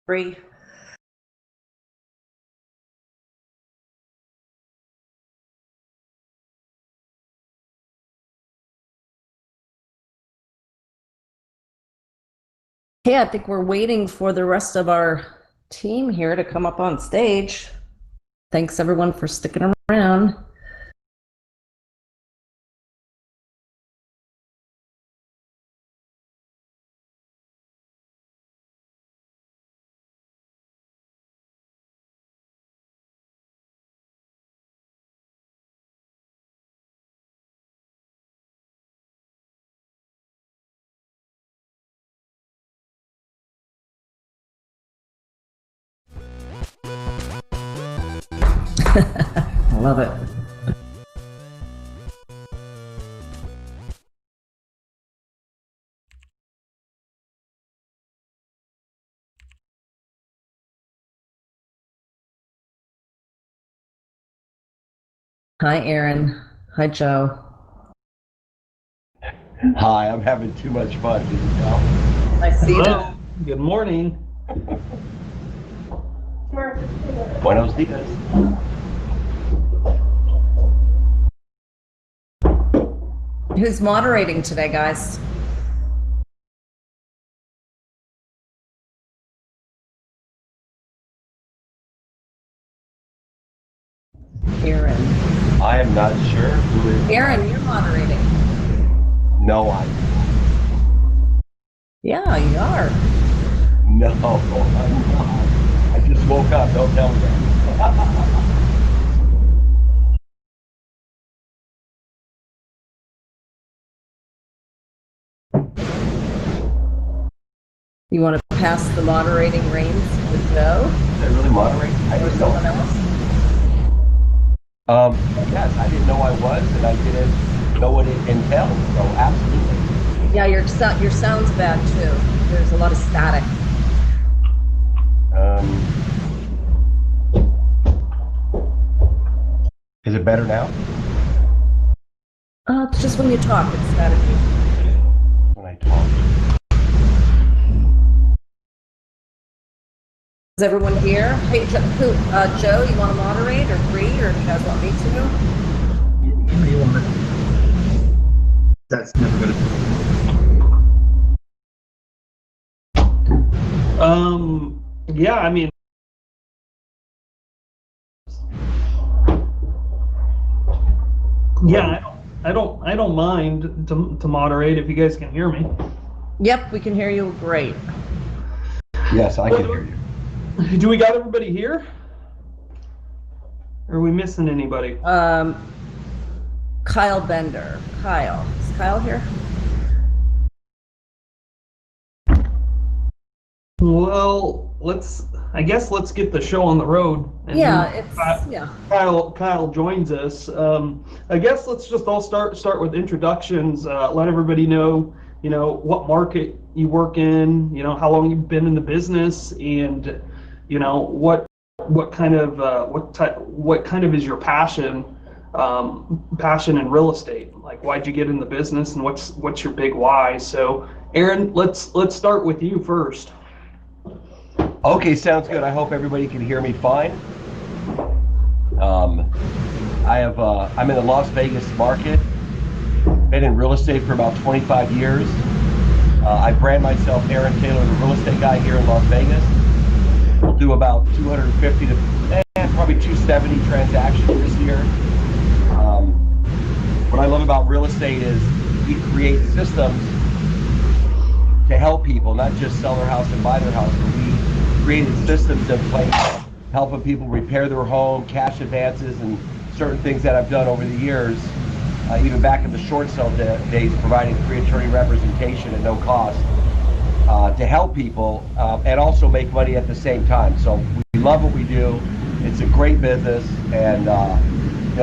Free. Okay, I think we're waiting for the rest of our team here to come up on stage. Thanks everyone for sticking around. Love it. Hi, Aaron. Hi, Joe. Hi, I'm having too much fun. Did you tell? I see Hello. that. Good morning. Buenos dias. Who's moderating today, guys? Aaron. I am not sure who is. Aaron, you're moderating. No, I'm Yeah, you are. no, I'm not. I just woke up. Don't tell me that. You want to pass the moderating reins to Joe? Did I really moderate? I Or didn't someone know. else? Yes, I didn't know I was, and I didn't know what it entailed. So absolutely. Yeah, your sound's bad too. There's a lot of static. Is it better now? It's just when you talk, it's staticky. When I talk. Is everyone here? Hey, Joe, you want to moderate or Bree, or do you guys want me to? You want it. That's never gonna. Yeah, I mean. Yeah, I don't mind to moderate if you guys can hear me. Yep, we can hear you great. Yes, I can hear you. Do we got everybody here? Or are we missing anybody? Kyle Bender. Kyle. Is Kyle here? Well, I guess let's get the show on the road. And Yeah, Kyle joins us. I guess let's just all start with introductions. Let everybody know, what market you work in, how long you've been in the business, and what kind of is your passion in real estate? Like, why'd you get in the business, and what's your big why? So, Aaron, let's start with you first. Okay, sounds good. I hope everybody can hear me fine. I'm in the Las Vegas market. Been in real estate for about 25 years. I brand myself Aaron Taylor, the real estate guy here in Las Vegas. We'll do about 250 to probably 270 transactions this year. What I love about real estate is we create systems to help people, not just sell their house and buy their house, but we created systems in place helping people repair their home, cash advances, and certain things that I've done over the years, even back in the short sale days, providing free attorney representation at no cost to help people and also make money at the same time. So we love what we do. It's a great business, and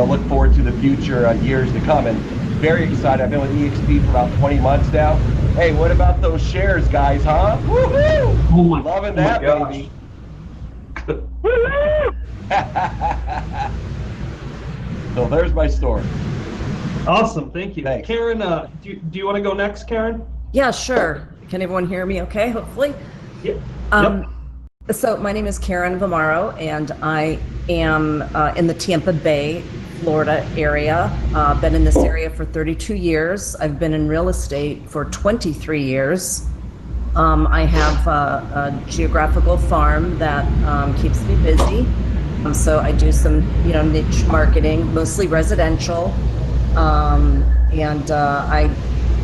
look forward to the future years to come. And very excited. I've been with EXP for about 20 months now. Hey, what about those shares, guys, huh? Woohoo! Oh Loving that, baby. So there's my story. Awesome, thank you. Thanks. Karen, do you want to go next, Karen? Yeah, sure. Can everyone hear me okay, hopefully? Yep. So my name is Karen Vamaro, and I am in the Tampa Bay, Florida area. Been in this area for 32 years. I've been in real estate for 23 years. I have a geographical farm that keeps me busy. So I do some, niche marketing, mostly residential. And I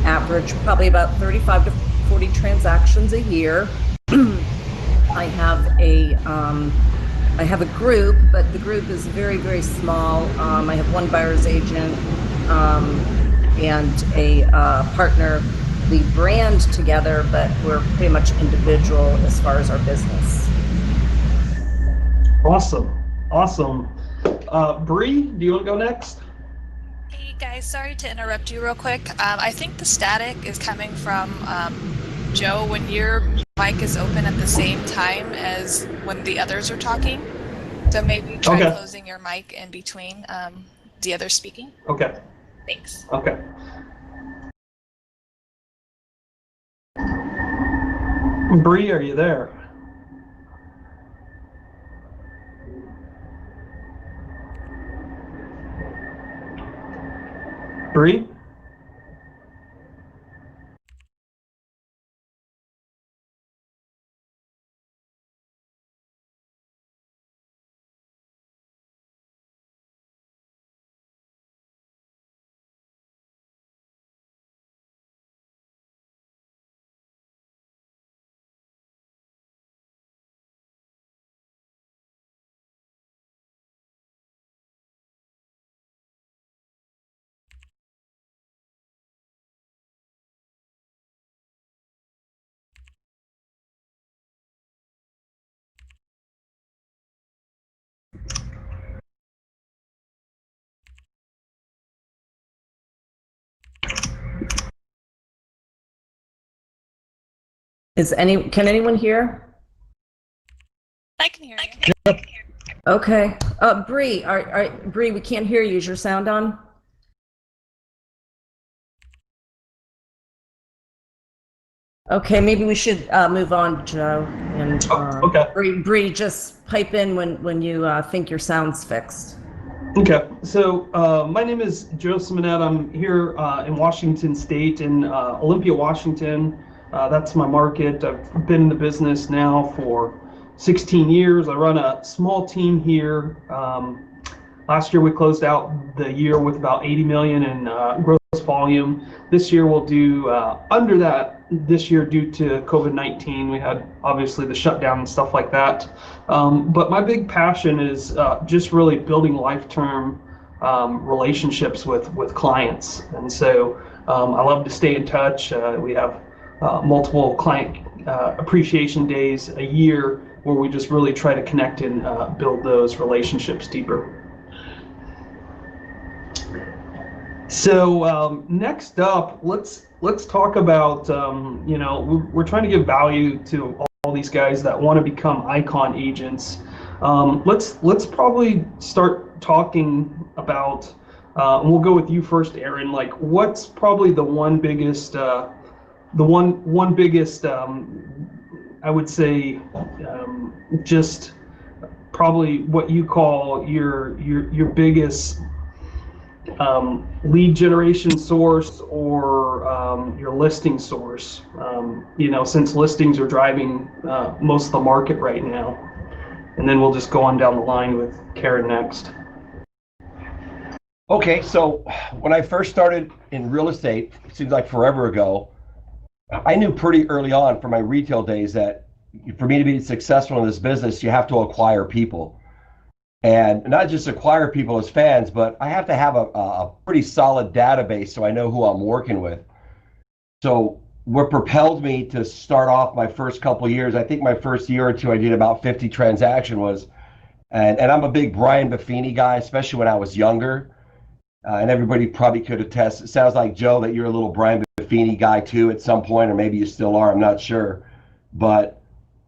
average probably about 35 to 40 transactions a year. I have a group, but the group is very, very small. I have one buyer's agent and a partner. We brand together, but we're pretty much individual as far as our business. Awesome. Bree, do you want to go next? Hey guys, sorry to interrupt you real quick. I think the static is coming from Joe when your mic is open at the same time as when the others are talking. So maybe try closing your mic in between the others speaking. Okay. Thanks. Okay. Bree, are you there? Bree? Can anyone hear? I can hear you. Okay. Bree, Bree, we can't hear you. Is your sound on? Okay, maybe we should move on, Joe. And okay. Bree, just pipe in when you think your sound's fixed. Okay, so my name is Joe Simonet. I'm here in Washington State, in Olympia, Washington. That's my market. I've been in the business now for 16 years. I run a small team here. Last year we closed out the year with about 80 million in gross volume. This year we'll do under that this year due to COVID-19. We had obviously the shutdown and stuff like that. But my big passion is just really building lifetime relationships with clients. And so I love to stay in touch. We have multiple client appreciation days a year where we just really try to connect and build those relationships deeper. So next up, let's talk about we're trying to give value to all these guys that want to become icon agents. Let's probably start talking about and we'll go with you first, Aaron. Like, what's probably the one biggest I would say just probably what you call your biggest lead generation source or your listing source, since listings are driving most of the market right now. And then we'll just go on down the line with Karen next. Okay, so when I first started in real estate, it seems like forever ago, I knew pretty early on from my retail days that for me to be successful in this business, you have to acquire people. And not just acquire people as fans, but I have to have a pretty solid database so I know who I'm working with. So what propelled me to start off my first couple of years, I think my first year or two I did about 50 transactions was, and I'm a big Brian Buffini guy, especially when I was younger. And everybody probably could attest. It sounds like, Joe, that you're a little Brian Buffini guy too at some point, or maybe you still are, I'm not sure. But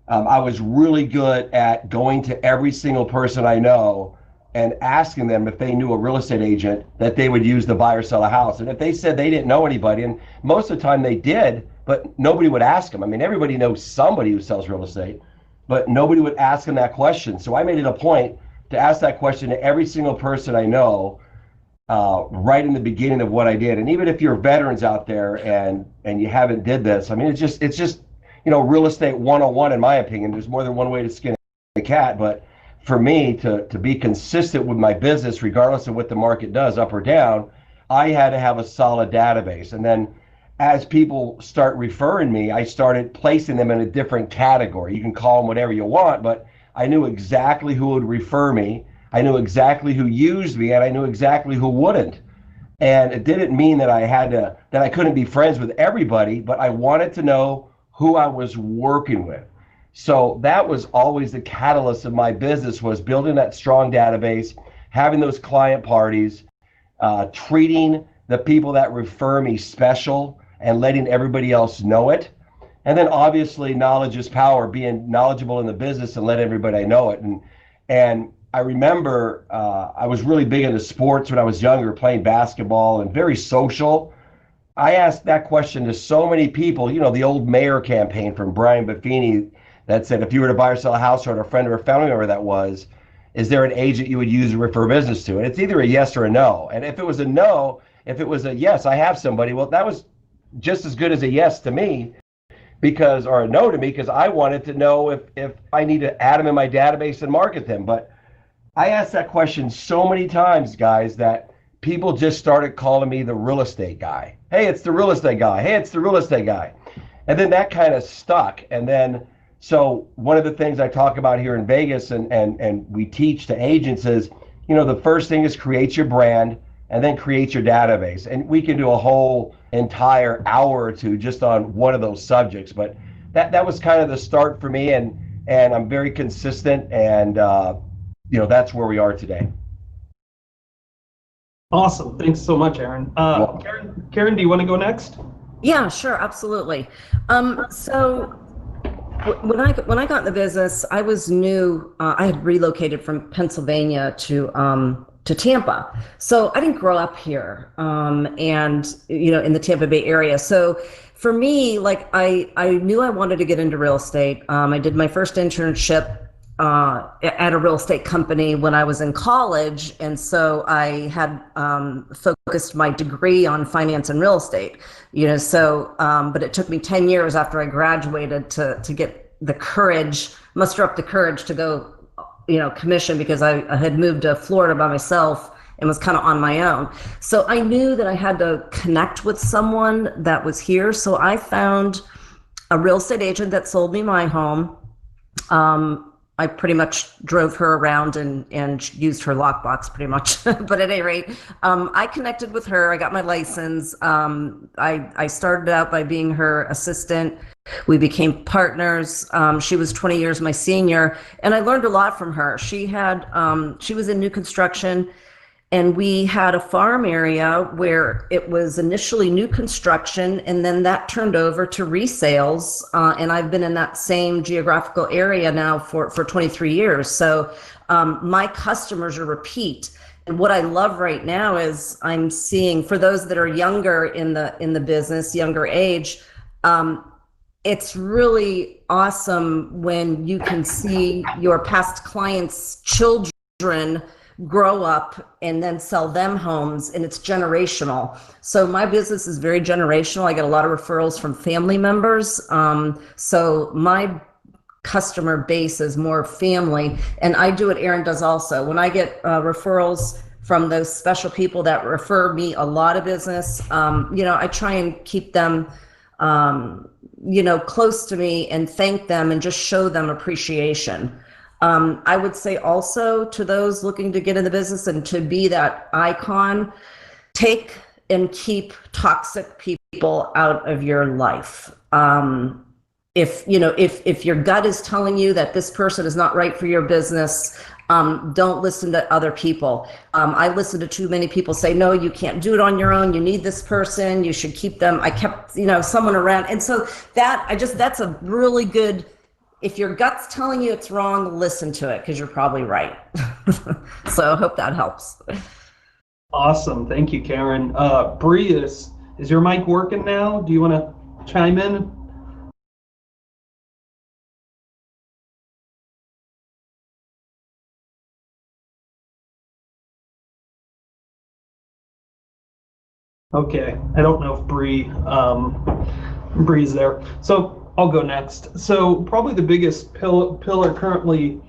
I was really good at going to every single person I know and asking them if they knew a real estate agent that they would use to buy or sell a house. And if they said they didn't know anybody, and most of the time they did, but nobody would ask them. I mean, everybody knows somebody who sells real estate. but nobody would ask them that question. So I made it a point to ask that question to every single person I know, right in the beginning of what I did. And even if you're veterans out there and you haven't did this, I mean, it's just real estate 101 in my opinion. There's more than one way to skin a cat, but for me to be consistent with my business, regardless of what the market does, up or down, I had to have a solid database. And then as people start referring me, I started placing them in a different category. You can call them whatever you want, but I knew exactly who would refer me. I knew exactly who used me, and I knew exactly who wouldn't. And it didn't mean that I couldn't be friends with everybody, but I wanted to know who I was working with. So that was always the catalyst of my business, was building that strong database, having those client parties, treating the people that refer me special and letting everybody else know it. And then obviously knowledge is power, being knowledgeable in the business and let everybody know it. And I remember I was really big into sports when I was younger, playing basketball and very social. I asked that question to so many people, the old mayor campaign from Brian Buffini that said, if you were to buy or sell a house, or a friend or a family member that was, is there an agent you would use to refer business to? And it's either a yes or a no. And if it was a no, if it was a yes, I have somebody, well, that was just as good as a yes to me, or a no to me, because I wanted to know if I need to add them in my database and market them. But I asked that question so many times, guys, that people just started calling me the real estate guy. Hey, it's the real estate guy. Hey, it's the real estate guy. And then that kind of stuck. And then, so one of the things I talk about here in Vegas and we teach to agents is, the first thing is create your brand and then create your database. And we can do a whole entire hour or two just on one of those subjects. But that was kind of the start for me. And I'm very consistent, and that's where we are today. Awesome. Thanks so much, Aaron. Karen, do you want to go next? Yeah, sure, absolutely. So when I got in the business, I was new. I had relocated from Pennsylvania to Tampa, so I didn't grow up here, and in the Tampa Bay area. So for me, like I knew I wanted to get into real estate. I did my first internship at a real estate company when I was in college. And so I had focused my degree on finance and real estate, but it took me 10 years after I graduated to get the courage, muster up the courage to go, commission, because I had moved to Florida by myself and was kind of on my own. So I knew that I had to connect with someone that was here. So I found a real estate agent that sold me my home. I pretty much drove her around and used her lockbox pretty much. But at any rate, I connected with her. I got my license. I started out by being her assistant. We became partners. She was 20 years my senior, and I learned a lot from her. She was in new construction, and we had a farm area where it was initially new construction, and then that turned over to resales. And I've been in that same geographical area now for 23 years. So my customers are repeat. And what I love right now is I'm seeing, for those that are younger in the business, younger age, it's really awesome when you can see your past clients' children grow up and then sell them homes, and it's generational. So my business is very generational. I get a lot of referrals from family members. So my customer base is more family, and I do what Aaron does also. When I get referrals from those special people that refer me a lot of business, I try and keep them close to me and thank them and just show them appreciation. I would say also to those looking to get in the business and to be that icon, take and keep toxic people out of your life. If your gut is telling you that this person is not right for your business, don't listen to other people. I listen to too many people say, no, you can't do it on your own. You need this person. You should keep them. I kept, someone around. And so that's a really good, if your gut's telling you it's wrong, listen to it, because you're probably right. So I hope that helps. Awesome. Thank you, Karen. Bree, is your mic working now? Do you want to chime in? Okay, I don't know if Bree's there. So I'll go next. So probably the biggest pillar currently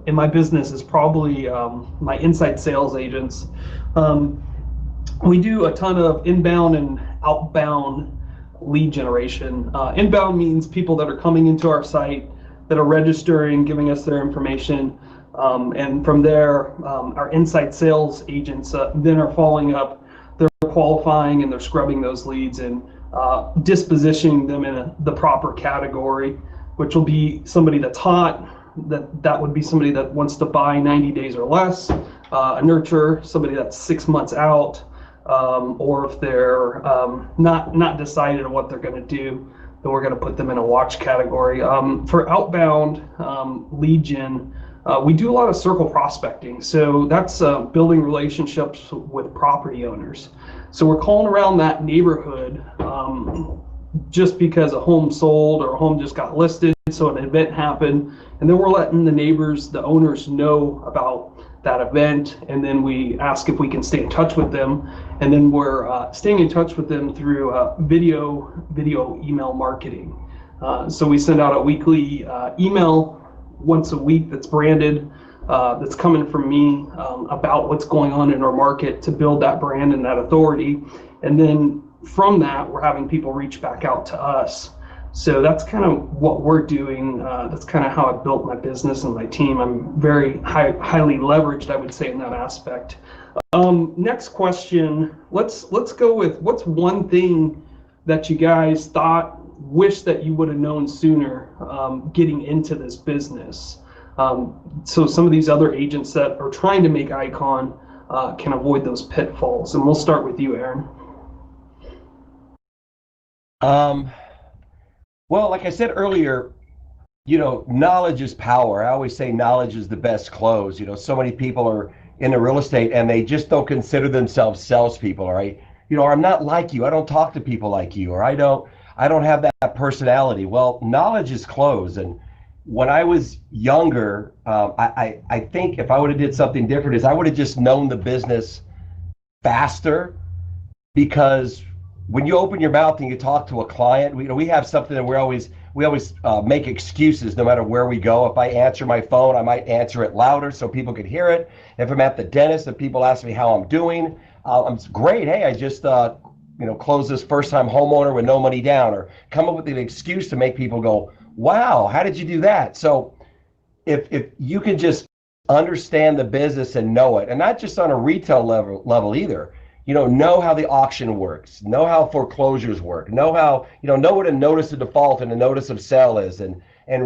in my business is probably my inside sales agents. We do a ton of inbound and outbound lead generation. Inbound means people that are coming into our site, that are registering, giving us their information. And from there, our inside sales agents then are following up. They're qualifying and they're scrubbing those leads and dispositioning them in the proper category, which will be somebody that's hot. That would be somebody that wants to buy 90 days or less. A nurturer, somebody that's 6 months out, or if they're not decided on what they're going to do, then we're going to put them in a watch category. For outbound lead gen, we do a lot of circle prospecting. So that's building relationships with property owners. So we're calling around that neighborhood just because a home sold or a home just got listed, so an event happened, and then we're letting the neighbors, the owners, know about that event, and then we ask if we can stay in touch with them, and then we're staying in touch with them through video email marketing. So we send out a weekly email once a week that's branded, that's coming from me about what's going on in our market to build that brand and that authority. And then from that, we're having people reach back out to us. So that's kind of what we're doing. That's kind of how I built my business and my team. I'm very highly leveraged, I would say, in that aspect. Next question, let's go with, what's one thing that you guys wish that you would have known sooner getting into this business? So some of these other agents that are trying to make Icon can avoid those pitfalls. And we'll start with you, Aaron. Well, like I said earlier, knowledge is power. I always say knowledge is the best clothes. So many people are in the real estate and they just don't consider themselves salespeople, right? Or I'm not like you. I don't talk to people like you, or I don't have that personality. Well, knowledge is clothes. And when I was younger, I think if I would have did something different is I would have just known the business faster, because when you open your mouth and you talk to a client, we have something that we always make excuses no matter where we go. If I answer my phone, I might answer it louder so people can hear it. If I'm at the dentist and people ask me how I'm doing, I'm great. Hey, I just close this first-time homeowner with no money down, or come up with an excuse to make people go, wow, how did you do that? So if you can just understand the business and know it, and not just on a retail level either, know how the auction works, know how foreclosures work, know how, know what a notice of default and a notice of sale is, and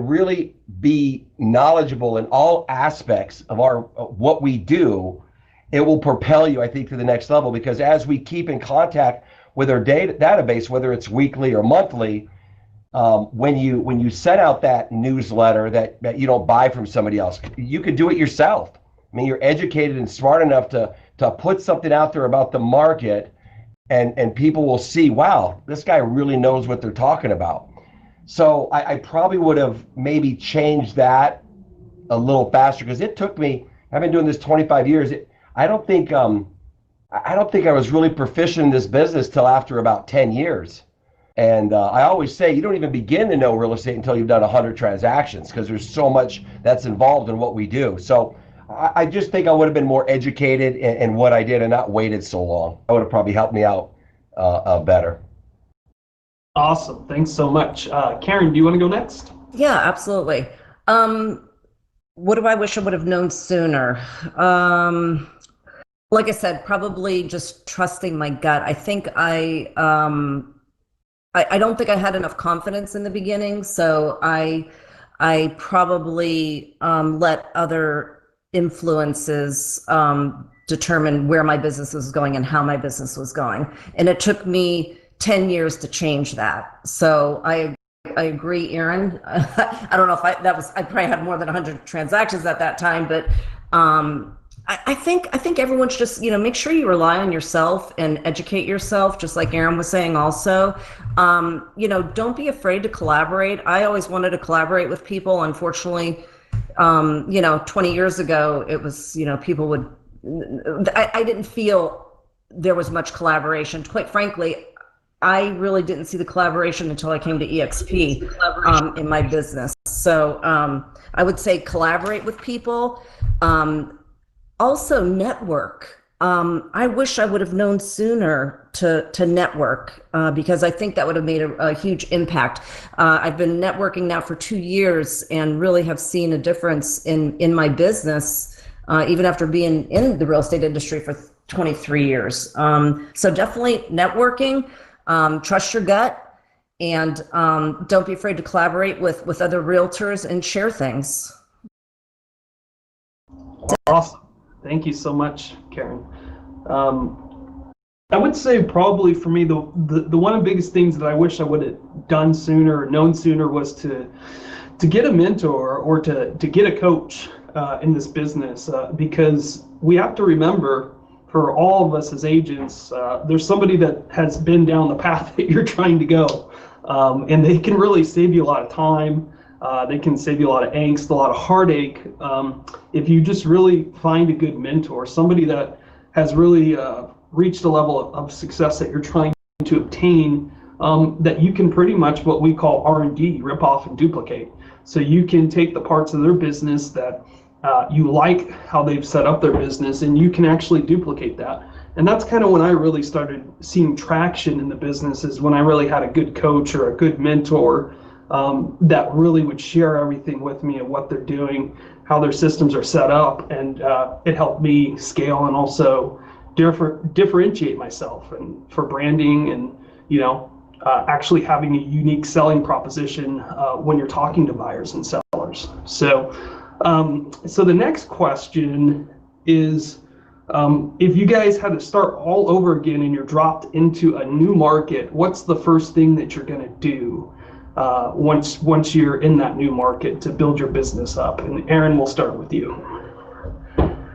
really be knowledgeable in all aspects of what we do, it will propel you, I think, to the next level. Because as we keep in contact with our database, whether it's weekly or monthly, when you send out that newsletter that you don't buy from somebody else, you can do it yourself. I mean, you're educated and smart enough to put something out there about the market, and people will see, wow, this guy really knows what they're talking about. So I probably would have maybe changed that a little faster, because it took me, I've been doing this 25 years. I don't think I was really proficient in this business till after about 10 years. And I always say, you don't even begin to know real estate until you've done 100 transactions, because there's so much that's involved in what we do. So I just think I would have been more educated in what I did and not waited so long. That would have probably helped me out better. Awesome. Thanks so much. Karen, do you want to go next? Yeah, absolutely. What do I wish I would have known sooner? Like I said, probably just trusting my gut. I think I don't think I had enough confidence in the beginning, so I probably let other influences determine where my business was going and how my business was going. And it took me 10 years to change that. So I agree, Aaron. I don't know if I probably had more than 100 transactions at that time, but I think everyone should just, make sure you rely on yourself and educate yourself, just like Aaron was saying also. Don't be afraid to collaborate. I always wanted to collaborate with people. Unfortunately, 20 years ago, it was, people would, I didn't feel there was much collaboration. Quite frankly, I really didn't see the collaboration until I came to EXP in my business. So I would say collaborate with people. Also network. I wish I would have known sooner to network because I think that would have made a huge impact. I've been networking now for 2 years and really have seen a difference in my business, even after being in the real estate industry for 23 years. So definitely networking, trust your gut, and don't be afraid to collaborate with other realtors and share things. Awesome. Thank you so much, Karen. I would say probably for me, the one of the biggest things that I wish I would have done sooner or known sooner was to get a mentor or to get a coach in this business, because we have to remember, for all of us as agents, there's somebody that has been down the path that you're trying to go, and they can really save you a lot of time. They can save you a lot of angst, a lot of heartache, if you just really find a good mentor, somebody that has really reached a level of success that you're trying to obtain, that you can pretty much what we call R&D, rip off and duplicate. So you can take the parts of their business that you like how they've set up their business, and you can actually duplicate that. And that's kind of when I really started seeing traction in the business, is when I really had a good coach or a good mentor that really would share everything with me and what they're doing, how their systems are set up, and it helped me scale and also differentiate myself and for branding and actually having a unique selling proposition when you're talking to buyers and sellers. So the next question is, if you guys had to start all over again and you're dropped into a new market, what's the first thing that you're going to do once you're in that new market to build your business up? And Aaron, we'll start with you.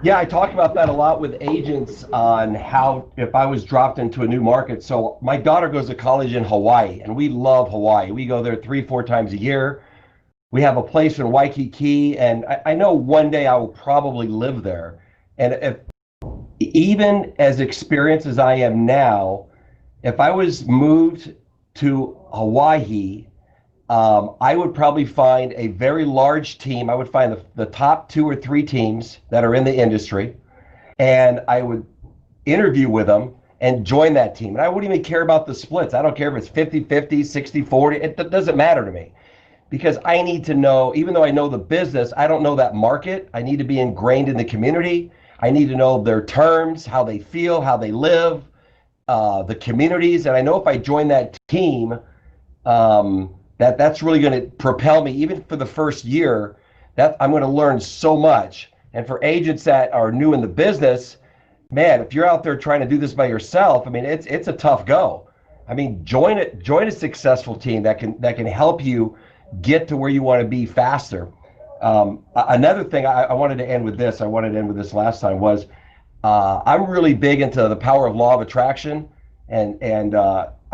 Yeah, I talk about that a lot with agents on how, if I was dropped into a new market. So my daughter goes to college in Hawaii, and we love Hawaii. We go there 3-4 times a year. We have a place in Waikiki, and I know one day I will probably live there. And if, even as experienced as I am now, if I was moved to Hawaii, I would probably find a very large team. I would find the top 2 or 3 teams that are in the industry, and I would interview with them and join that team. And I wouldn't even care about the splits. I don't care if it's 50-50, 60-40. It doesn't matter to me, because I need to know, even though I know the business, I don't know that market. I need to be ingrained in the community. I need to know their terms, how they feel, how they live, the communities. And I know if I join that team, that's really going to propel me, even for the first year, that I'm going to learn so much. And for agents that are new in the business, man, if you're out there trying to do this by yourself, I mean, it's a tough go. I mean, join a successful team that can help you get to where you want to be faster. Another thing I wanted to end with this, I wanted to end with this last time, was I'm really big into the power of law of attraction, and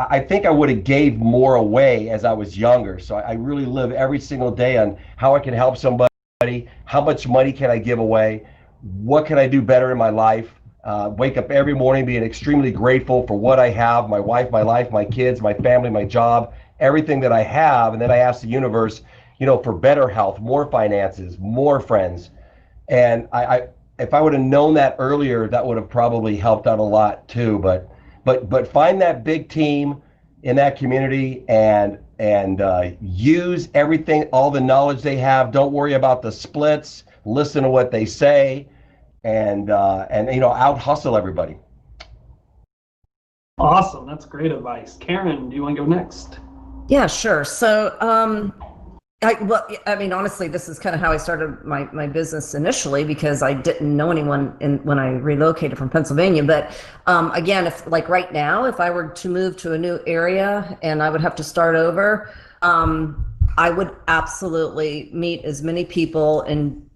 I think I would have gave more away as I was younger. So I really live every single day on how I can help somebody, how much money can I give away, what can I do better in my life, wake up every morning being extremely grateful for what I have, my wife, my life, my kids, my family, my job, everything that I have. And then I ask the universe, for better health, more finances, more friends. And if I would have known that earlier, that would have probably helped out a lot too. But find that big team in that community and use everything, all the knowledge they have. Don't worry about the splits. Listen to what they say, and out hustle everybody. Awesome, that's great advice. Karen, do you want to go next? Yeah, sure. So, honestly, this is kind of how I started my business initially, because I didn't know anyone when I relocated from Pennsylvania. But again, if like right now, if I were to move to a new area and I would have to start over, I would absolutely meet as many people and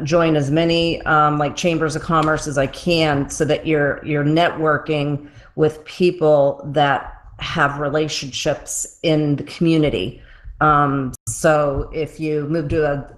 join as many like chambers of commerce as I can, so that you're networking with people that have relationships in the community. So if you move to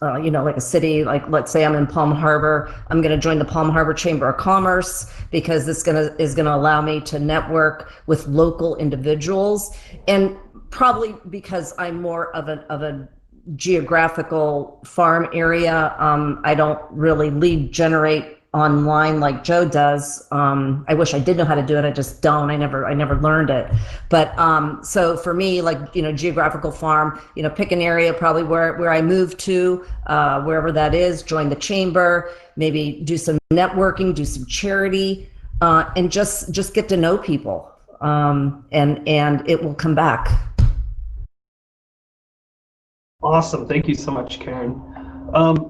like a city, like let's say I'm in Palm Harbor, I'm going to join the Palm Harbor Chamber of Commerce because this is going to allow me to network with local individuals, and probably because I'm more of a geographical farm area. I don't really lead generate online like Joe does. I wish I did know how to do it. I just don't. I never learned it. But so for me, like, geographical farm, pick an area probably where I move to, wherever that is, join the chamber, maybe do some networking, do some charity, and just get to know people. And it will come back. Awesome. Thank you so much, Karen.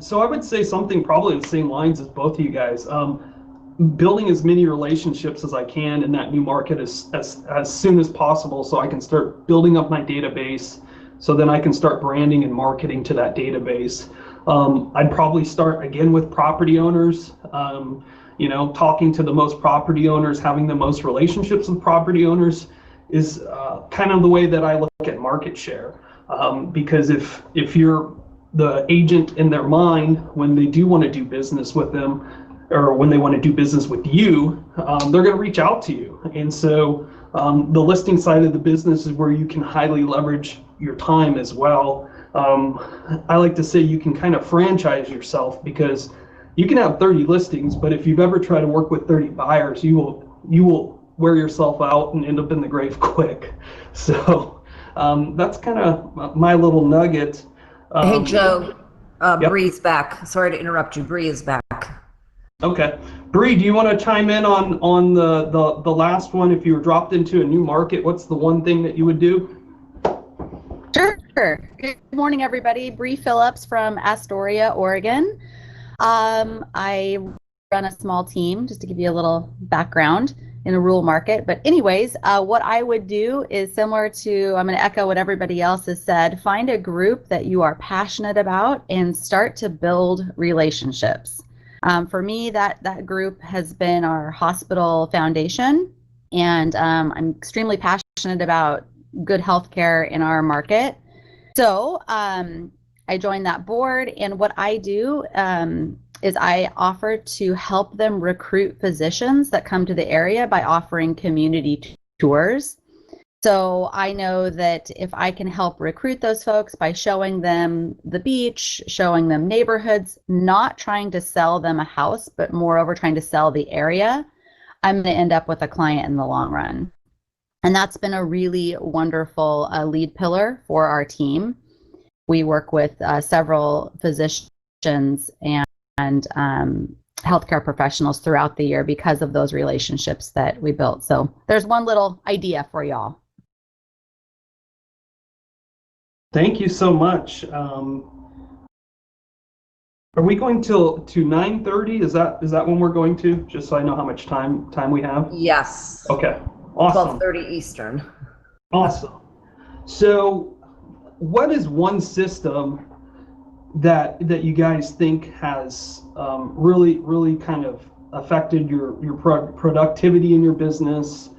So I would say something probably the same lines as both of you guys. Building as many relationships as I can in that new market as soon as possible, so I can start building up my database, so then I can start branding and marketing to that database. I'd probably start again with property owners, talking to the most property owners, having the most relationships with property owners is kind of the way that I look at market share. Because if you're the agent in their mind when they do want to do business with them, or when they want to do business with you, they're going to reach out to you. And so the listing side of the business is where you can highly leverage your time as well. I like to say you can kind of franchise yourself, because you can have 30 listings, but if you've ever tried to work with 30 buyers, you will wear yourself out and end up in the grave quick. So that's kind of my little nugget. Hey, Joe, Yep. Bree's back. Sorry to interrupt you. Bree is back. Okay. Bree, do you want to chime in on the last one? If you were dropped into a new market, what's the one thing that you would do? Sure. Good morning, everybody. Bree Phillips from Astoria, Oregon. I run a small team, just to give you a little background, in a rural market. But anyways, what I would do is similar to, I'm going to echo what everybody else has said, find a group that you are passionate about and start to build relationships. For me, that group has been our hospital foundation, and I'm extremely passionate about good healthcare in our market. So I joined that board, and what I do is I offer to help them recruit physicians that come to the area by offering community tours. So I know that if I can help recruit those folks by showing them the beach, showing them neighborhoods, not trying to sell them a house, but moreover trying to sell the area, I'm going to end up with a client in the long run. And that's been a really wonderful lead pillar for our team. We work with several physicians and healthcare professionals throughout the year because of those relationships that we built. So there's one little idea for y'all. Thank you so much. Are we going to 9:30? Is that when we're going to? Just so I know how much time we have. Yes. Okay. Awesome. 12:30 Eastern. Awesome. So, what is one system that you guys think has really kind of affected your productivity in your business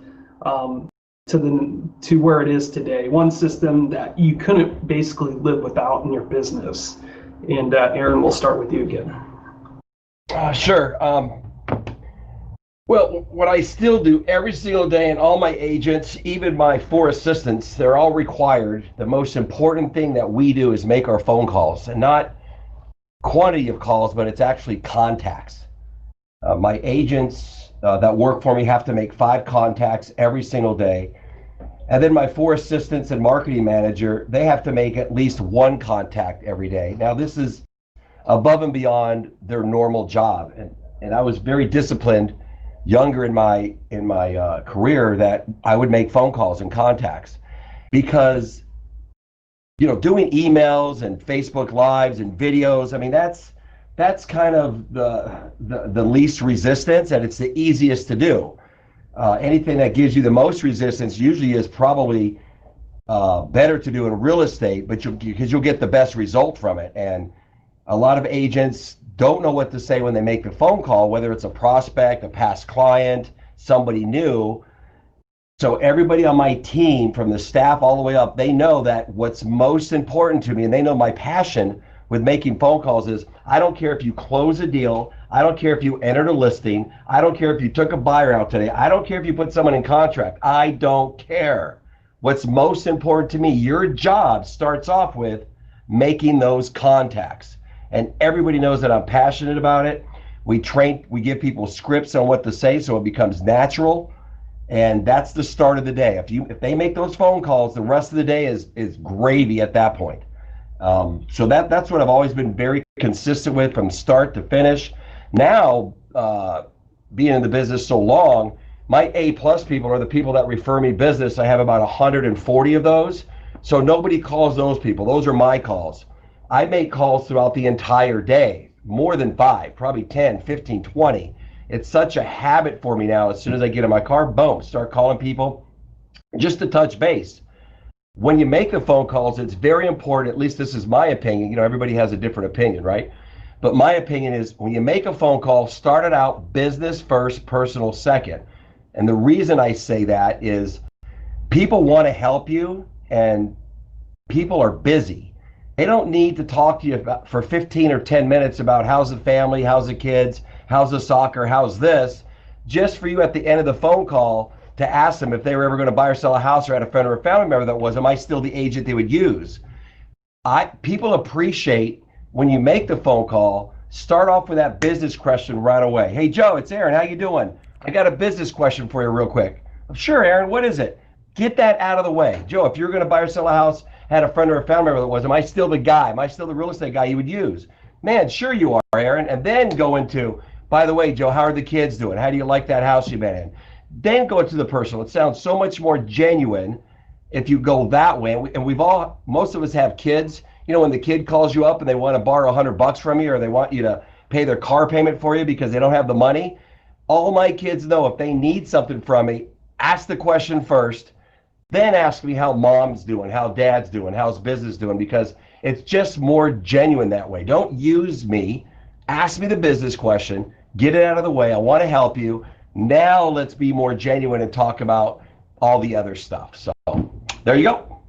to where it is today? One system that you couldn't basically live without in your business. And Aaron, we'll start with you again. Sure. Well, what I still do every single day, and all my agents, even my 4 assistants, they're all required. The most important thing that we do is make our phone calls, and not quantity of calls, but it's actually contacts. My agents that work for me have to make 5 contacts every single day. And then my 4 assistants and marketing manager, they have to make at least 1 contact every day. Now, this is above and beyond their normal job. And I was very disciplined younger in my career that I would make phone calls and contacts, because doing emails and Facebook Lives and videos, I mean, that's kind of the least resistance, and it's the easiest to do. Anything that gives you the most resistance usually is probably better to do in real estate, but because you'll get the best result from it. And a lot of agents don't know what to say when they make the phone call, whether it's a prospect, a past client, somebody new. So everybody on my team, from the staff all the way up, they know that what's most important to me, and they know my passion with making phone calls is, I don't care if you close a deal, I don't care if you entered a listing, I don't care if you took a buyer out today, I don't care if you put someone in contract, I don't care. What's most important to me, your job starts off with making those contacts. And everybody knows that I'm passionate about it. We give people scripts on what to say so it becomes natural. And that's the start of the day. If they make those phone calls, the rest of the day is gravy at that point. So that's what I've always been very consistent with from start to finish. Now, being in the business so long, my A+ people are the people that refer me business. I have about 140 of those. So nobody calls those people. Those are my calls. I make calls throughout the entire day, more than 5, probably 10, 15, 20. It's such a habit for me now. As soon as I get in my car, boom, start calling people just to touch base. When you make the phone calls, it's very important, at least this is my opinion. You know, everybody has a different opinion, right? But my opinion is when you make a phone call, start it out business first, personal second. And the reason I say that is people want to help you and people are busy. They don't need to talk to you for 15 or 10 minutes about how's the family, how's the kids, how's the soccer, how's this, just for you at the end of the phone call to ask them if they were ever going to buy or sell a house or had a friend or a family member that was, am I still the agent they would use? People appreciate when you make the phone call, start off with that business question right away. Hey, Joe, it's Aaron. How you doing? I got a business question for you real quick. Sure, Aaron, what is it? Get that out of the way. Joe, if you're going to buy or sell a house, had a friend or a family member that was, am I still the guy? Am I still the real estate guy you would use? Man, sure you are, Aaron. And then go into, by the way, Joe, how are the kids doing? How do you like that house you've been in? Then go into the personal. It sounds so much more genuine if you go that way. And most of us have kids. You know, when the kid calls you up and they want to borrow $100 from you, or they want you to pay their car payment for you because they don't have the money. All my kids know if they need something from me, ask the question first, then ask me how mom's doing, how dad's doing, how's business doing, because it's just more genuine that way. Don't use me. Ask me the business question, get it out of the way. I want to help you. Now let's be more genuine and talk about all the other stuff. So there you go.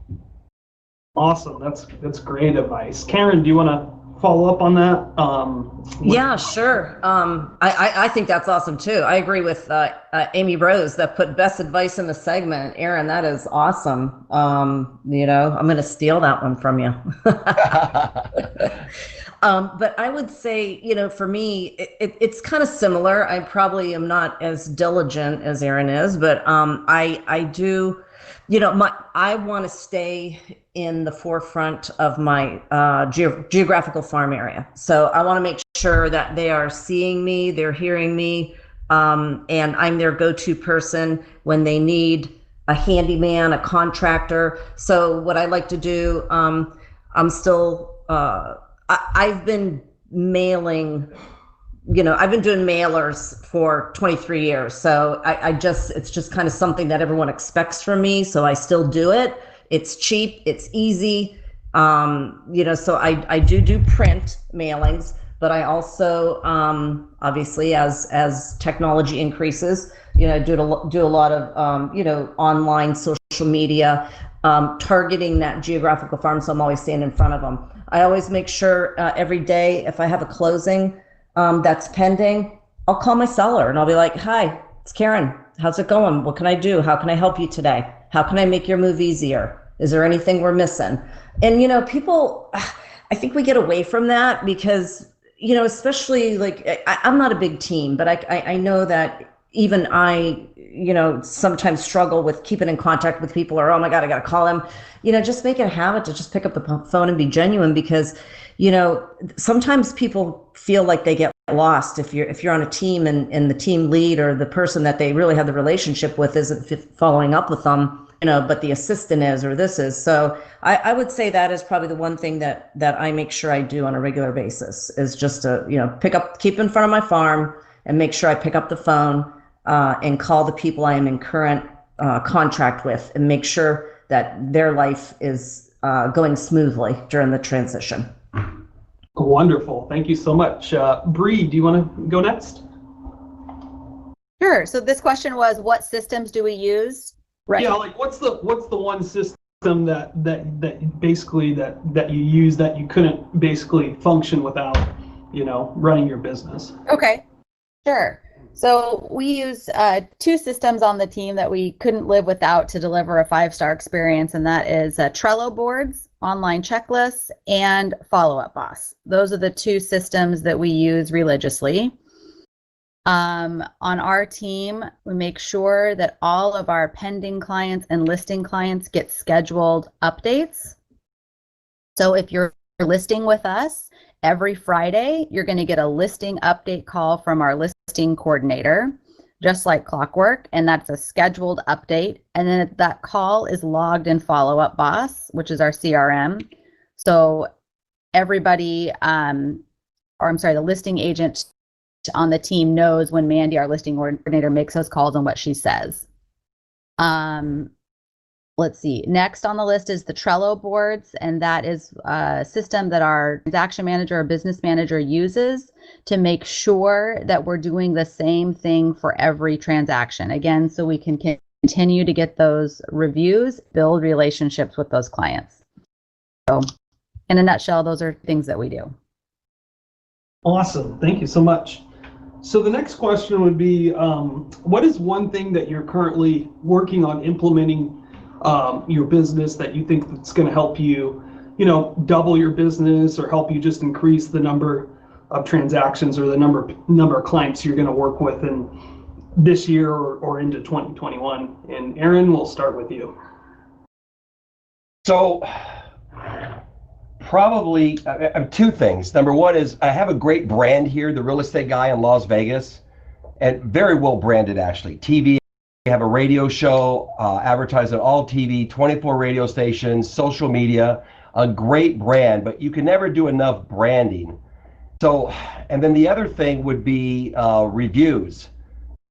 Awesome. That's great advice. Karen, do you want to follow up on that? Yeah, sure. I think that's awesome too. I agree with Amy Rose that put best advice in the segment. Aaron, that is awesome. You know, I'm going to steal that one from you. But I would say, you know, for me, it's kind of similar. I probably am not as diligent as Aaron is, but I do, you know, I want to stay in the forefront of my geographical farm area. So I want to make sure that they are seeing me, they're hearing me, and I'm their go-to person when they need a handyman, a contractor. So what I like to do, I'm still, I've been mailing, you know, I've been doing mailers for 23 years. So it's just kind of something that everyone expects from me. So I still do it. It's cheap, it's easy. You know, so I do print mailings, but I also, obviously as technology increases, you know, do a lot of, you know, online social media, targeting that geographical farm. So I'm always staying in front of them. I always make sure every day, if I have a closing that's pending, I'll call my seller and I'll be like, hi, it's Karen. How's it going? What can I do? How can I help you today? How can I make your move easier? Is there anything we're missing? And, you know, people, I think we get away from that because, you know, especially like, I'm not a big team, but I know that even I, you know, sometimes struggle with keeping in contact with people, or, oh my God, I got to call them. You know, just make it a habit to just pick up the phone and be genuine, because, you know, sometimes people feel like they get lost if you're on a team and the team lead or the person that they really have the relationship with isn't following up with them, you know, but the assistant is, or this is. So I would say that is probably the one thing that I make sure I do on a regular basis, is just to, you know, keep in front of my farm and make sure I pick up the phone and call the people I am in current contract with, and make sure that their life is going smoothly during the transition. Wonderful. Thank you so much. Bree, do you want to go next? Sure. So this question was, what systems do we use? Right. Yeah, like what's the one system that basically that you use that you couldn't basically function without, running your business? Okay, sure. So we use two systems on the team that we couldn't live without to deliver a 5-star experience, and that is Trello Boards, online checklists, and Follow Up Boss. Those are the two systems that we use religiously. On our team, we make sure that all of our pending clients and listing clients get scheduled updates. So if you're listing with us, every Friday, you're going to get a listing update call from our listing coordinator, just like clockwork, and that's a scheduled update. And then that call is logged in Follow Up Boss, which is our CRM. So everybody, the listing agent on the team knows when Mandy, our listing coordinator, makes those calls and what she says. Let's see. Next on the list is the Trello Boards, and that is a system that our transaction manager or business manager uses to make sure that we're doing the same thing for every transaction. Again, so we can continue to get those reviews, build relationships with those clients. So in a nutshell, those are things that we do. Awesome. Thank you so much. So the next question would be, what is one thing that you're currently working on implementing your business that you think that's going to help you, double your business or help you just increase the number of transactions or the number of clients you're going to work with in this year or into 2021? And Aaron, we'll start with you. So probably two things. Number one is I have a great brand here, the Real Estate Guy in Las Vegas, and very well branded actually. TV, we have a radio show, advertised on all TV, 24 radio stations, social media, a great brand, but you can never do enough branding. So, and then the other thing would be reviews.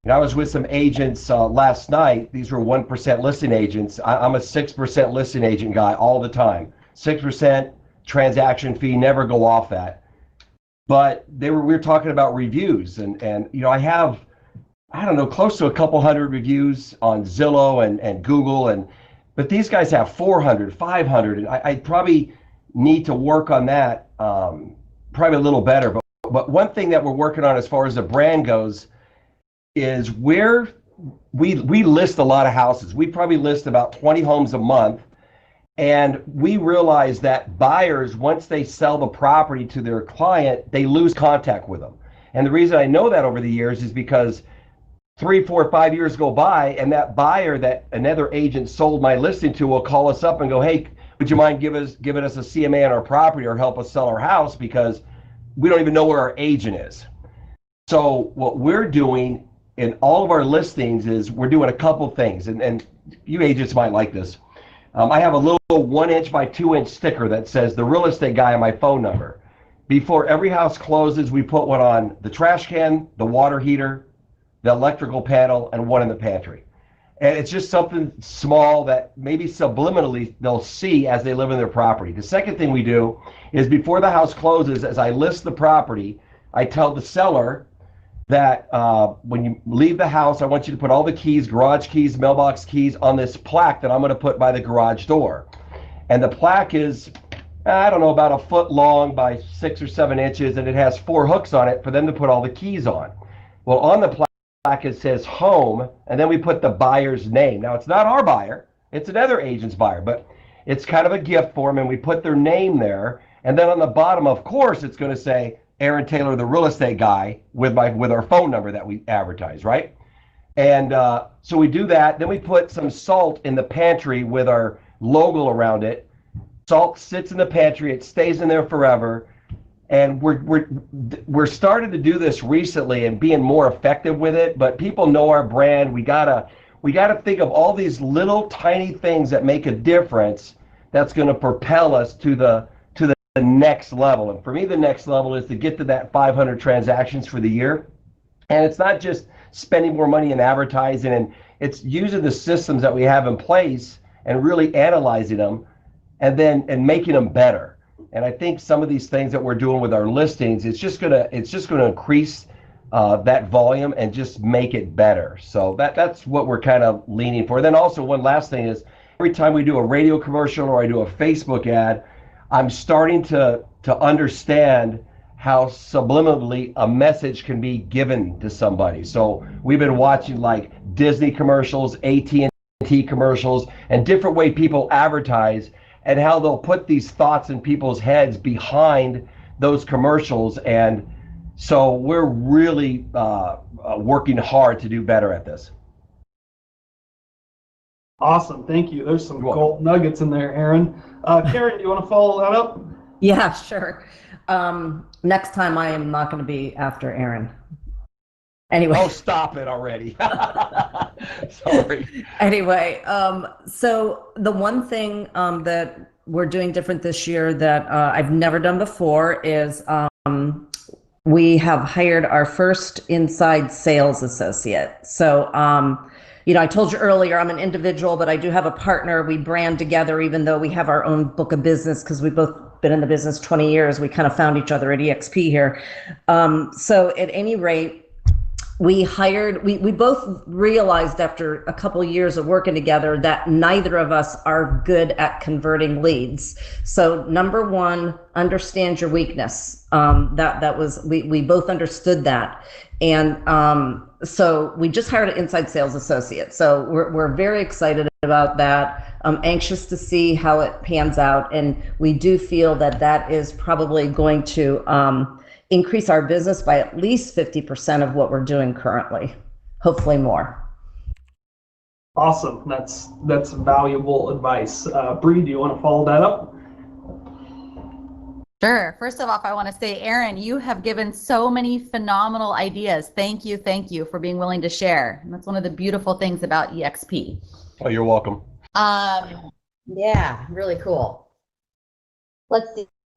I was with some agents last night. These were 1% listing agents. I'm a 6% listing agent guy all the time. 6% transaction fee, never go off that. But we were talking about reviews, and I have, I don't know, close to a couple hundred reviews on Zillow and Google, but these guys have 400, 500, and I probably need to work on that probably a little better. But one thing that we're working on as far as the brand goes is where we list a lot of houses. We probably list about 20 homes a month. And we realize that buyers, once they sell the property to their client, they lose contact with them. And the reason I know that over the years is because 3, 4, 5 years go by, and that buyer that another agent sold my listing to will call us up and go, hey, would you mind giving us a CMA on our property or help us sell our house, because we don't even know where our agent is. So what we're doing in all of our listings is we're doing a couple things, and you agents might like this. I have a little 1-inch by 2-inch sticker that says the Real Estate Guy and my phone number. Before every house closes, we put one on the trash can, the water heater, the electrical panel, and one in the pantry. And it's just something small that maybe subliminally they'll see as they live in their property. The second thing we do is before the house closes, as I list the property, I tell the seller that when you leave the house, I want you to put all the keys, garage keys, mailbox keys, on this plaque that I'm going to put by the garage door. And the plaque is, I don't know, about a foot long by 6 or 7 inches, and it has 4 hooks on it for them to put all the keys on. Well, on the plaque it says home, and then we put the buyer's name. Now, it's not our buyer, it's another agent's buyer, but it's kind of a gift for them, and we put their name there. And then on the bottom, of course, it's going to say Aaron Taylor, the Real Estate Guy, with our phone number that we advertise, right? And so we do that. Then we put some salt in the pantry with our logo around it. Salt sits in the pantry. It stays in there forever. And we're starting to do this recently and being more effective with it. But people know our brand. We gotta think of all these little tiny things that make a difference. That's going to propel us to the next level. And for me, the next level is to get to that 500 transactions for the year. And it's not just spending more money in advertising, and it's using the systems that we have in place and really analyzing them and making them better. And I think some of these things that we're doing with our listings, it's just gonna increase that volume and just make it better. So that's what we're kind of leaning for. Then also one last thing is, every time we do a radio commercial or I do a Facebook ad, I'm starting to understand how subliminally a message can be given to somebody. So we've been watching like Disney commercials, AT&T commercials, and different way people advertise, and how they'll put these thoughts in people's heads behind those commercials. And so we're really working hard to do better at this. Awesome, thank you. There's some gold nuggets in there, Aaron. Karen, do you want to follow that up? Yeah, sure. Next time I am not going to be after Aaron. Anyway. Oh, stop it already. Sorry. Anyway, so the one thing that we're doing different this year that I've never done before is we have hired our first inside sales associate. So, I told you earlier, I'm an individual, but I do have a partner. We brand together, even though we have our own book of business, because we've both been in the business 20 years. We kind of found each other at EXP here. So at any rate, we both realized after a couple of years of working together that neither of us are good at converting leads. So number one, understand your weakness. That was, we both understood that. And so we just hired an inside sales associate. So we're very excited about that. I'm anxious to see how it pans out. And we do feel that that is probably going to increase our business by at least 50% of what we're doing currently, hopefully more. Awesome. That's valuable advice. Bree, do you want to follow that up? Sure. First of all, I want to say, Aaron, you have given so many phenomenal ideas. Thank you for being willing to share. And that's one of the beautiful things about EXP. Oh, you're welcome. Yeah, really cool. Let's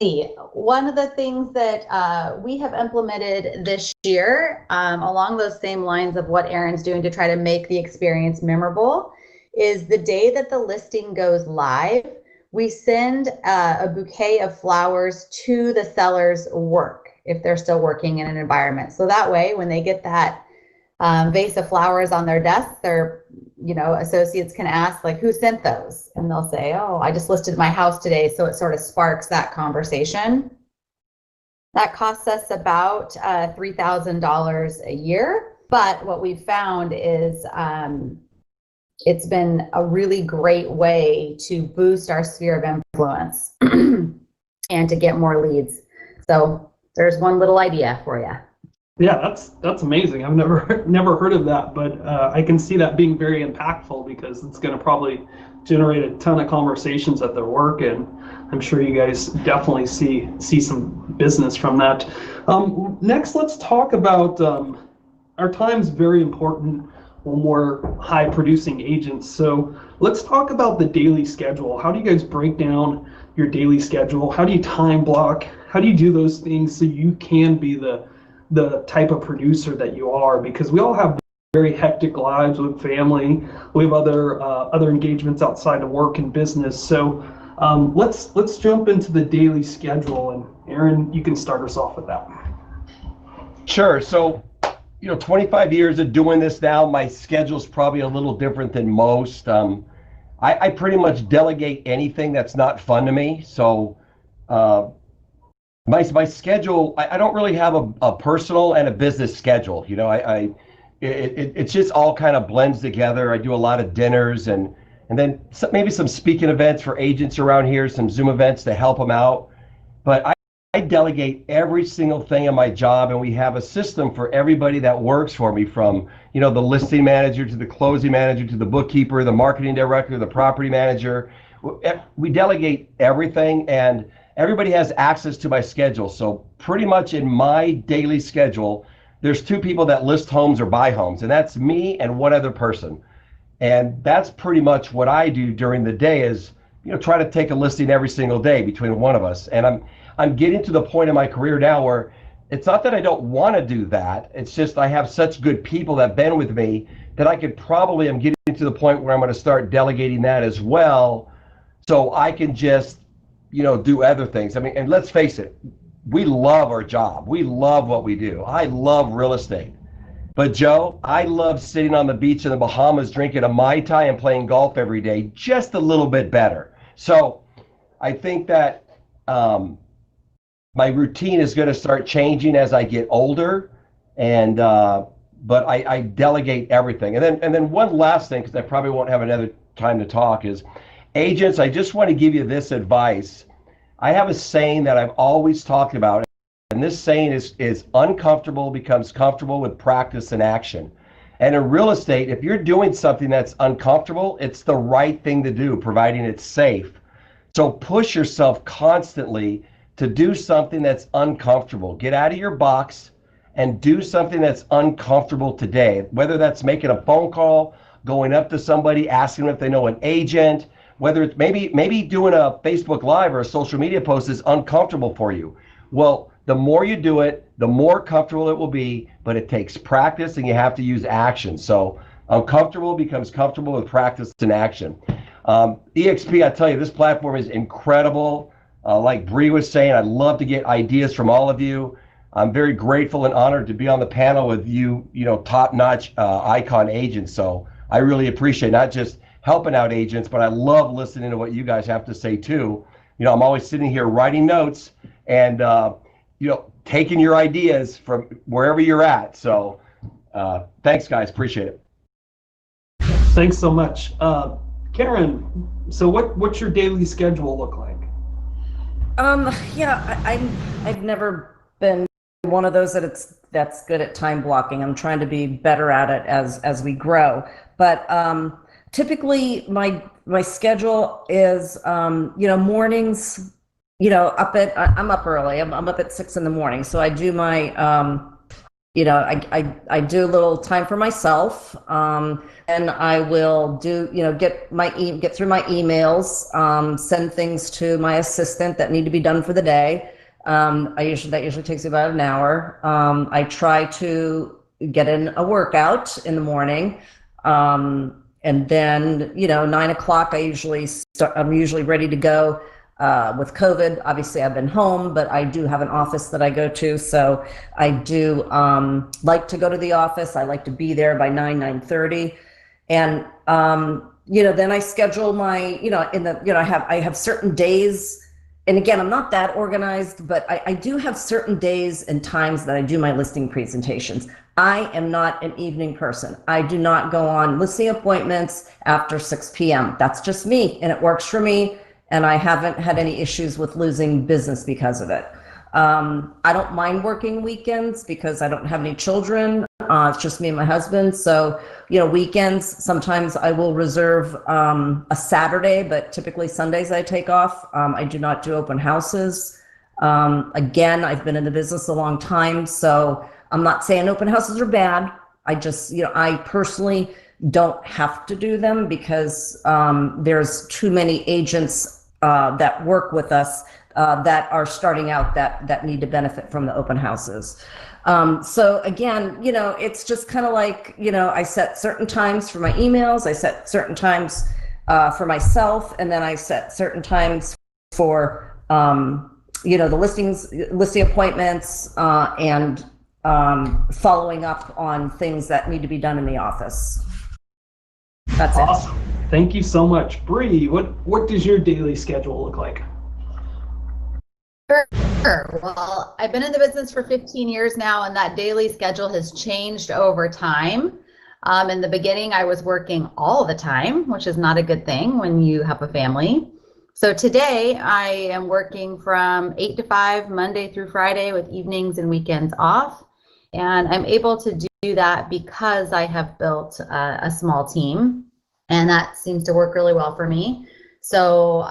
see. One of the things that we have implemented this year, along those same lines of what Aaron's doing to try to make the experience memorable, is the day that the listing goes live, we send a bouquet of flowers to the seller's work if they're still working in an environment. So that way, when they get that vase of flowers on their desk, their associates can ask, like, who sent those? And they'll say, oh, I just listed my house today. So it sort of sparks that conversation. That costs us about $3,000 a year. But what we've found is it's been a really great way to boost our sphere of influence and to get more leads. So there's one little idea for you. Yeah, that's amazing. I've never heard of that, but I can see that being very impactful because it's going to probably generate a ton of conversations at their work, and I'm sure you guys definitely see some business from that. Next, let's talk about our time's very important when we're high producing agents. So let's talk about the daily schedule. How do you guys break down your daily schedule? How do you time block? How do you do those things so you can be the type of producer that you are? Because we all have very hectic lives with family. We have other engagements outside of work and business. So let's jump into the daily schedule, and Aaron, you can start us off with that. Sure. So 25 years of doing this now, my schedule's probably a little different than most. I pretty much delegate anything that's not fun to me. So my schedule, I don't really have a personal and a business schedule. It's just all kind of blends together. I do a lot of dinners and then maybe some speaking events for agents around here, some Zoom events to help them out. But I delegate every single thing in my job, and we have a system for everybody that works for me, from the listing manager to the closing manager to the bookkeeper, the marketing director, the property manager. We delegate everything, and everybody has access to my schedule. So pretty much in my daily schedule, there's two people that list homes or buy homes, and that's me and one other person. And that's pretty much what I do during the day, is try to take a listing every single day between one of us. And I'm getting to the point in my career now where it's not that I don't want to do that. It's just I have such good people that have been with me that I'm getting to the point where I'm going to start delegating that as well, so I can just do other things. I mean, and let's face it, we love our job. We love what we do. I love real estate. But Joe, I love sitting on the beach in the Bahamas drinking a Mai Tai and playing golf every day, just a little bit better. So I think that my routine is going to start changing as I get older, and but I delegate everything. And then one last thing, because I probably won't have another time to talk, is agents. I just want to give you this advice. I have a saying that I've always talked about, and this saying is uncomfortable becomes comfortable with practice and action. And in real estate, if you're doing something that's uncomfortable, it's the right thing to do, providing it's safe. So push yourself constantly to do something that's uncomfortable. Get out of your box and do something that's uncomfortable today. Whether that's making a phone call, going up to somebody, asking them if they know an agent, whether it's maybe doing a Facebook Live or a social media post is uncomfortable for you. Well, the more you do it, the more comfortable it will be, but it takes practice and you have to use action. So uncomfortable becomes comfortable with practice and action. EXP, I tell you, this platform is incredible. Like Bree was saying, I'd love to get ideas from all of you. I'm very grateful and honored to be on the panel with you, top-notch icon agents. So I really appreciate not just helping out agents, but I love listening to what you guys have to say too. I'm always sitting here writing notes and, taking your ideas from wherever you're at. So thanks, guys. Appreciate it. Thanks so much. Karen, so what's your daily schedule look like? I've never been one of those that's good at time blocking. I'm trying to be better at it as we grow. But typically my schedule is mornings. I'm up early. I'm up at 6 a.m. So I do my I do a little time for myself, and I will do, get through my emails, send things to my assistant that need to be done for the day. That usually takes about an hour. I try to get in a workout in the morning, and then 9 o'clock I'm usually ready to go. With COVID, obviously I've been home, but I do have an office that I go to. So I do like to go to the office. I like to be there by 9:30. And, then I schedule my, I have certain days. And again, I'm not that organized, but I do have certain days and times that I do my listing presentations. I am not an evening person. I do not go on listing appointments after 6 p.m. That's just me, and it works for me. And I haven't had any issues with losing business because of it. I don't mind working weekends because I don't have any children. It's just me and my husband. So, weekends, sometimes I will reserve a Saturday, but typically Sundays I take off. I do not do open houses. Again, I've been in the business a long time, so I'm not saying open houses are bad. I just, I personally don't have to do them because there's too many agents that work with us that are starting out that need to benefit from the open houses. So again, it's just kind of like, I set certain times for my emails, I set certain times for myself, and then I set certain times for, the listing appointments and following up on things that need to be done in the office. That's awesome. Thank you so much. Bree, what does your daily schedule look like? Sure. Well, I've been in the business for 15 years now, and that daily schedule has changed over time. In the beginning, I was working all the time, which is not a good thing when you have a family. So today, I am working from 8 to 5, Monday through Friday, with evenings and weekends off. And I'm able to do that because I have built a small team. And that seems to work really well for me. So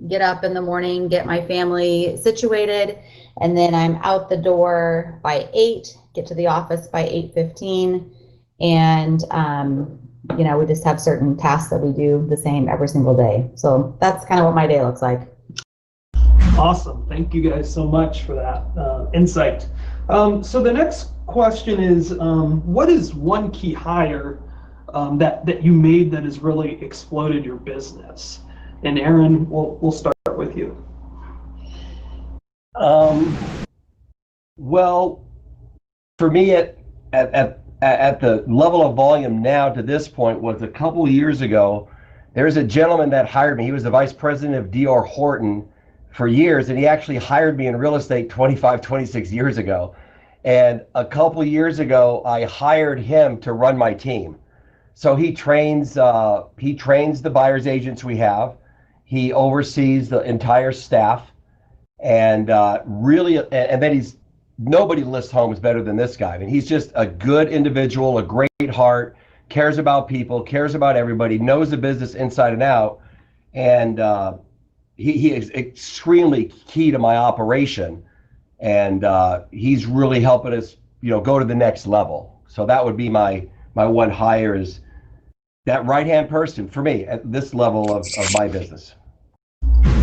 get up in the morning, get my family situated, and then I'm out the door by 8, get to the office by 8:15. And, we just have certain tasks that we do the same every single day. So that's kind of what my day looks like. Awesome. Thank you guys so much for that insight. So the next question is, what is one key hire that you made that has really exploded your business? And Aaron, we'll start with you. Well, for me, at the level of volume now to this point was a couple of years ago. There's a gentleman that hired me. He was the vice president of D.R. Horton for years, and he actually hired me in real estate 25, 26 years ago. And a couple of years ago, I hired him to run my team. So he trains the buyer's agents we have. He oversees the entire staff, and and then nobody lists homes better than this guy. I mean, he's just a good individual, a great heart, cares about people, cares about everybody, knows the business inside and out, and he is extremely key to my operation, and he's really helping us, go to the next level. So that would be my one hire, is that right-hand person for me at this level of my business.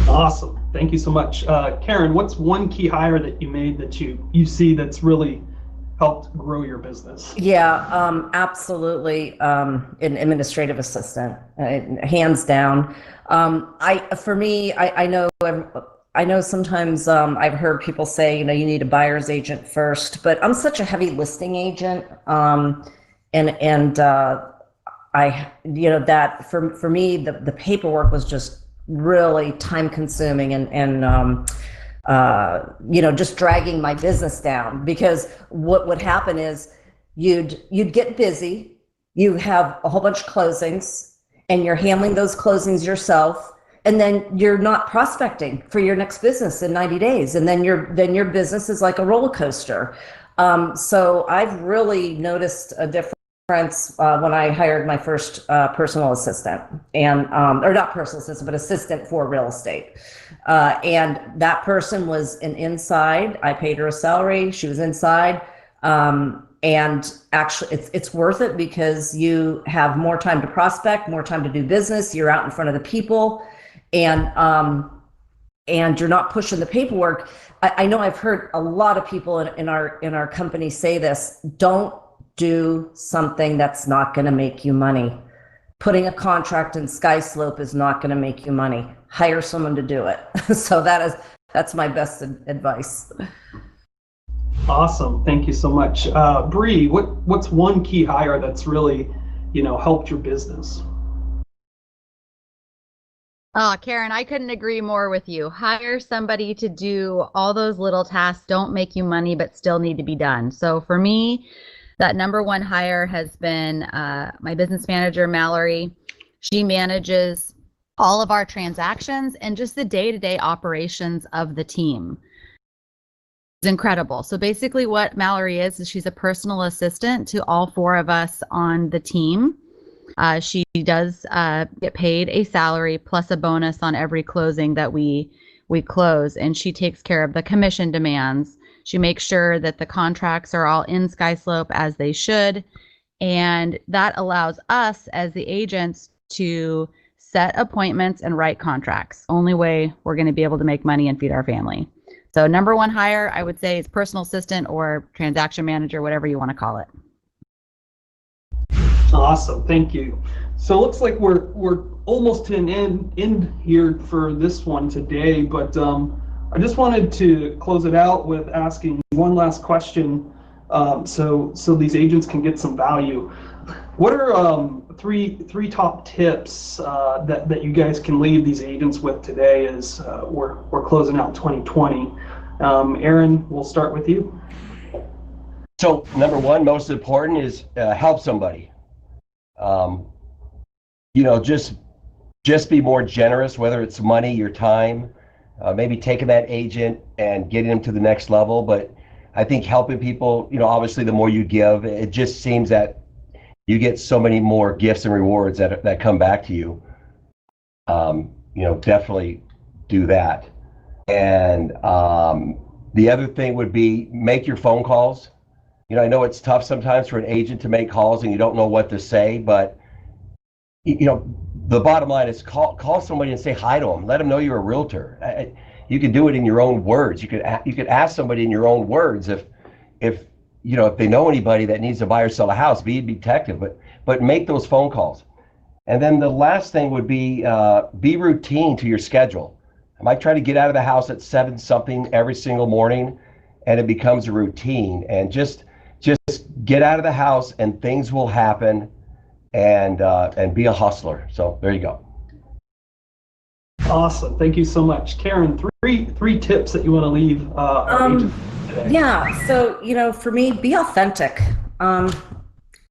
Awesome. Thank you so much. Karen, what's one key hire that you made that you see that's really helped grow your business? Yeah, absolutely. An administrative assistant, hands down. I know sometimes I've heard people say, you need a buyer's agent first, but I'm such a heavy listing agent. That for me, the paperwork was just really time consuming and just dragging my business down, because what would happen is you'd get busy, you have a whole bunch of closings, and you're handling those closings yourself, and then you're not prospecting for your next business in 90 days, and then your business is like a roller coaster. So I've really noticed a difference when I hired my first personal assistant, and or not personal assistant, but assistant for real estate. And that person was an inside. I paid her a salary. She was inside. And actually, it's worth it, because you have more time to prospect, more time to do business. You're out in front of the people, and you're not pushing the paperwork. I know I've heard a lot of people in our company say this: don't do something that's not going to make you money. Putting a contract in SkySlope is not going to make you money. Hire someone to do it. So that's my best advice. Awesome. Thank you so much. Bree, what's one key hire that's really, helped your business? Oh, Karen, I couldn't agree more with you. Hire somebody to do all those little tasks, don't make you money, but still need to be done. So for me, that number one hire has been my business manager, Mallory. She manages all of our transactions and just the day-to-day operations of the team. It's incredible. So basically what Mallory is she's a personal assistant to all four of us on the team. She does get paid a salary plus a bonus on every closing that we close, and she takes care of the commission demands. She makes sure that the contracts are all in SkySlope as they should, and that allows us as the agents to set appointments and write contracts. Only way we're going to be able to make money and feed our family. So number one hire, I would say, is personal assistant or transaction manager, whatever you want to call it. Awesome. Thank you. So it looks like we're almost to an end here for this one today, but I just wanted to close it out with asking one last question, so these agents can get some value. What are three top tips that you guys can leave these agents with today as we're closing out 2020? Aaron, we'll start with you. So number one, most important, is help somebody. Just be more generous, whether it's money, your time. Maybe taking that agent and getting them to the next level. But I think helping people, obviously the more you give, it just seems that you get so many more gifts and rewards that come back to you. Definitely do that. And the other thing would be make your phone calls. I know it's tough sometimes for an agent to make calls and you don't know what to say, but the bottom line is call somebody and say hi to them. Let them know you're a realtor. You can do it in your own words. You could ask somebody in your own words if they know anybody that needs to buy or sell a house. Be a detective, but make those phone calls. And then the last thing would be routine to your schedule. I might try to get out of the house at 7 something every single morning, and it becomes a routine. And just just get out of the house and things will happen, and be a hustler. So there you go. Awesome. Thank you so much. Karen, three tips that you want to leave our agents today. Yeah. So, for me, be authentic.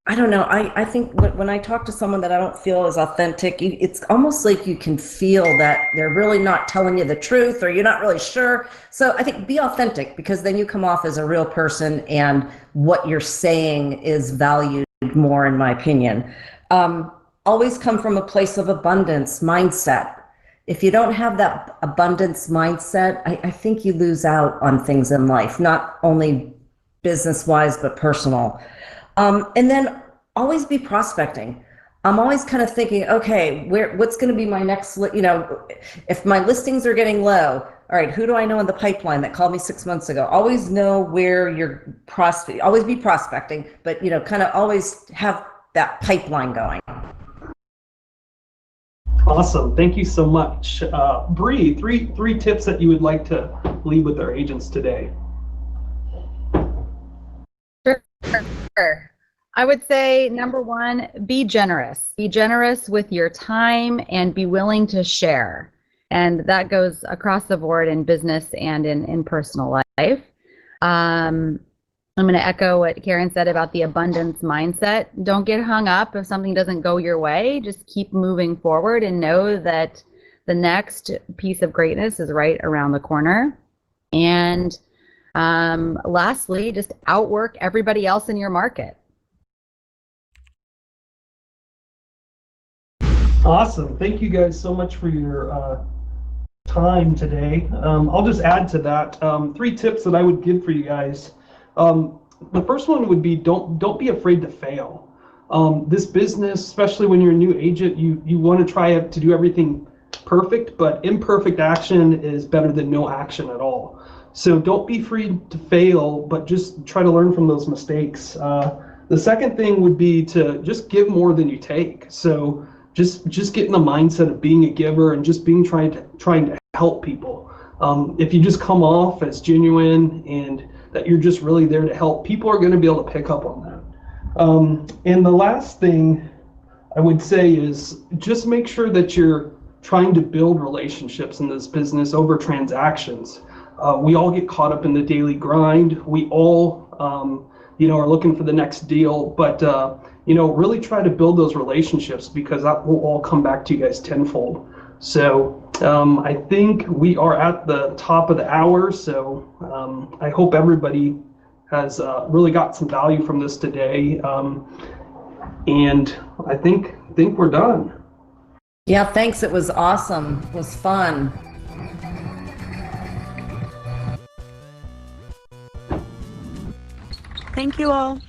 I don't know. I think when I talk to someone that I don't feel is authentic, it's almost like you can feel that they're really not telling you the truth, or you're not really sure. So I think be authentic, because then you come off as a real person, and what you're saying is valued more, in my opinion. Always come from a place of abundance mindset. If you don't have that abundance mindset, I think you lose out on things in life, not only business-wise, but personal. And then always be prospecting. I'm always kind of thinking, okay, what's going to be my next, if my listings are getting low, all right, who do I know in the pipeline that called me 6 months ago? Always know where you're always be prospecting, but, kind of always have that pipeline going. Awesome. Thank you so much. Bree, three tips that you would like to leave with our agents today. Sure. I would say number one, be generous. Be generous with your time and be willing to share. And that goes across the board in business and in personal life. I'm going to echo what Karen said about the abundance mindset. Don't get hung up if something doesn't go your way. Just keep moving forward and know that the next piece of greatness is right around the corner. And lastly, just outwork everybody else in your market. Awesome. Thank you guys so much for your time today. I'll just add to that 3 tips that I would give for you guys. The first one would be don't be afraid to fail. This business, especially when you're a new agent, you want to try to do everything perfect, but imperfect action is better than no action at all. So don't be afraid to fail, but just try to learn from those mistakes. The second thing would be to just give more than you take. So just get in the mindset of being a giver and just trying to help people. If you just come off as genuine and that you're just really there to help, people are going to be able to pick up on that. And the last thing I would say is just make sure that you're trying to build relationships in this business over transactions. We all get caught up in the daily grind. We all, are looking for the next deal, but really try to build those relationships, because that will all come back to you guys tenfold. So I think we are at the top of the hour. So I hope everybody has really got some value from this today. And I think we're done. Yeah, thanks. It was awesome. It was fun. Thank you all.